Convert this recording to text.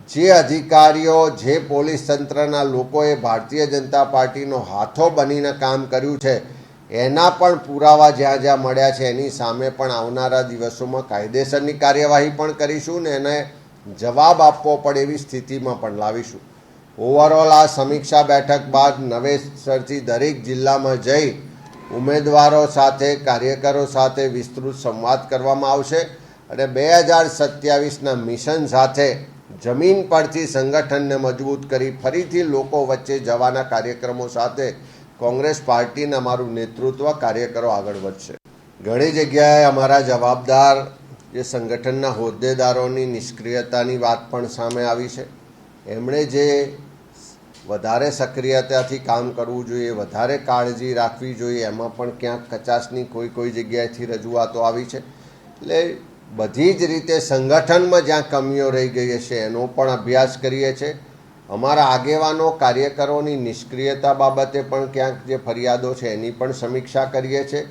જે અધિકારીઓ જે પોલીસ તંત્રના લોકોએ ભારતીય જનતા પાર્ટીનો હાથો બનીને કામ કર્યું છે એના પણ પુરાવા જ્યાં જ્યાં મળ્યા છે એની સામે પણ આવનારા દિવસોમાં કાયદેસરની કાર્યવાહી પણ કરીશું ને એને જવાબ આપવો પડે એવી સ્થિતિમાં પણ લાવીશું. ઓવરઓલ આ સમીક્ષા બેઠક બાદ નવેસરથી દરેક જિલ્લામાં જઈ ઉમેદવારો સાથે કાર્યકરો સાથે વિસ્તૃત સંવાદ કરવામાં આવશે અને 2027ના મિશન સાથે જમીન પરથી સંગઠનને મજબૂત કરી ફરીથી લોકો વચ્ચે જવાના કાર્યક્રમો સાથે કોંગ્રેસ પાર્ટીને અમારું નેતૃત્વ કાર્યકરો આગળ વધશે. ઘણી જગ્યાએ અમારા જવાબદાર જે સંગઠનના હોદ્દેદારોની નિષ્ક્રિયતાની વાત પણ સામે આવી છે. એમણે જે વધારે સક્રિયતાથી કામ કરવું જોઈએ, વધારે કાળજી રાખવી જોઈએ, એમાં પણ ક્યાંક કચાશની કોઈ જગ્યાએથી રજૂઆતો આવી છે. એટલે બધી જ રીતે સંગઠનમાં જ્યાં કમીઓ રહી ગઈ છે એનો પણ અભ્યાસ કરીએ છીએ. અમારા આગેવાનો કાર્યકરોની નિષ્ક્રિયતા બાબતે પણ ક્યાંક જે ફરિયાદો છે એની પણ સમીક્ષા કરીએ છીએ.